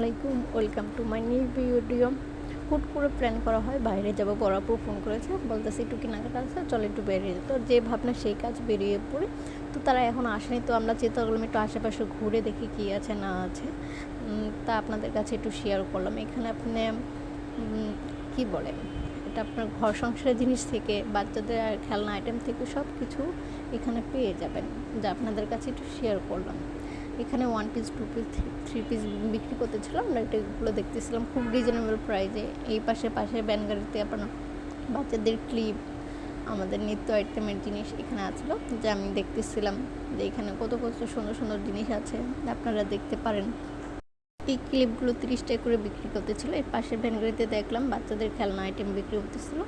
আলাইকুম, welcome to my new video. হুট করে প্ল্যান করা হয়, বাইরে যাবো। বড় আপু ফোন করেছে, বলতেছে একটু কেনাকাটা আছে, চল একটু বেরিয়ে যেত। যে ভাবনা সেই কাজ, বেরিয়ে পড়ে। তো তারা এখন আসেনি, তো আমরা চিন্তা করলাম একটু আশেপাশে ঘুরে দেখি কী আছে না আছে। তা আপনাদের কাছে একটু শেয়ার করলাম। এখানে আপনি কি বলেন, এটা আপনার ঘর সংসারের জিনিস থেকে বাচ্চাদের আর খেলনা আইটেম থেকে সব কিছু এখানে পেয়ে যাবেন, যা আপনাদের কাছে একটু শেয়ার করলাম। এখানে 1 পিস 2 পিস 3 পিস বিক্রি করতেছিলাম, আমরা এগুলো দেখতেছিলাম খুব রিজনেবল প্রাইসে। এই পাশে ব্যান গাড়িতে আপনার বাচ্চাদের ক্লিপ, আমাদের নিত্য আইটেমের জিনিস এখানে আছিল, যা আমি দেখতেছিলাম যে এখানে কত কত সুন্দর সুন্দর জিনিস আছে, আপনারা দেখতে পারেন। এই ক্লিপগুলো 30 টাকা করে বিক্রি করতেছিল। এর পাশের ভ্যানগাড়িতে দেখলাম বাচ্চাদের খেলনা আইটেম বিক্রি করতেছিল।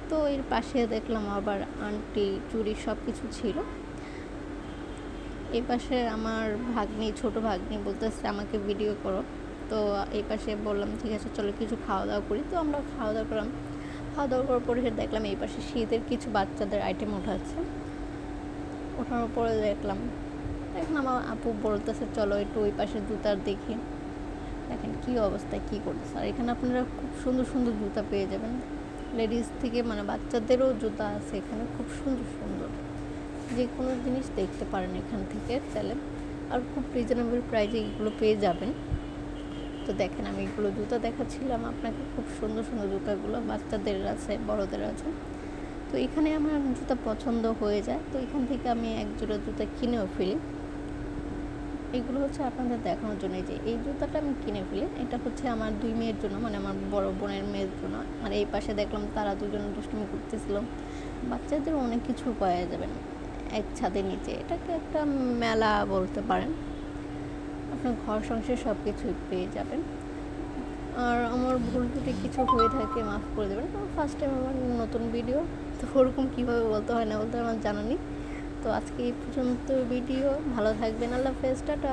তো এর পাশে দেখলাম আবার আন্টি চুড়ি সব কিছু ছিল। এই পাশে আমার ছোট ভাগ্নি বলতেছে আমাকে ভিডিও করো। তো এই পাশে বললাম ঠিক আছে চলো কিছু খাওয়া দাওয়া করি। তো আমরা খাওয়া দাওয়া করলাম। খাওয়া দাওয়া করার পরে দেখলাম এই পাশে শীতের কিছু বাচ্চাদের আইটেম ওঠাচ্ছে। ওঠানোর পরে দেখলাম এখন আমার আপু বলতেছে চলো একটু ওই পাশে জুতার দেখি। দেখেন কী অবস্থায় কী করতেছে। আর এখানে আপনারা খুব সুন্দর সুন্দর জুতা পেয়ে যাবেন, লেডিস থেকে মানে বাচ্চাদেরও জুতা আছে এখানে, খুব সুন্দর সুন্দর। যে কোনো জিনিস দেখতে পারেন এখান থেকে চাইলে, আর খুব রিজনেবল প্রাইসে এগুলো পেয়ে যাবেন। তো দেখেন আমি এগুলো জুতা দেখাচ্ছিলাম আপনাকে, খুব সুন্দর সুন্দর জুতাগুলো বাচ্চাদের আছে, বড়দের আছে। তো এখানে আমার জুতা পছন্দ হয়ে যায়, তো এখান থেকে আমি এক জোড়া জুতা কিনেও ফেলি। এগুলো হচ্ছে আপনাদের দেখানোর জন্য যে এই জুতাটা আমি কিনে ফেলি। এটা হচ্ছে আমার 2 মেয়ের জন্য, মানে আমার বড় বোনের মেয়ের জন্য। আর এই পাশে দেখলাম তারা দুজন দুষ্টুমি করতেছিল। বাচ্চাদের অনেক কিছু পাওয়া যাবেন এক ছাদের নিচে। এটাকে একটা মেলা বলতে পারেন। আপনার ঘর সংসার সব কিছুই পেয়ে যাবেন। আর আমার ভুল ত্রুটি কিছু হয়ে থাকে মাফ করে দেবেন, কারণ ফার্স্ট টাইম আমার নতুন ভিডিও, তো ওরকম কীভাবে বলতে হয় না বলতে আমার জানা নেই। তো আজকে এই পর্যন্ত ভিডিও। ভালো থাকবেন, আল্লাহ হাফেজ, টাটা।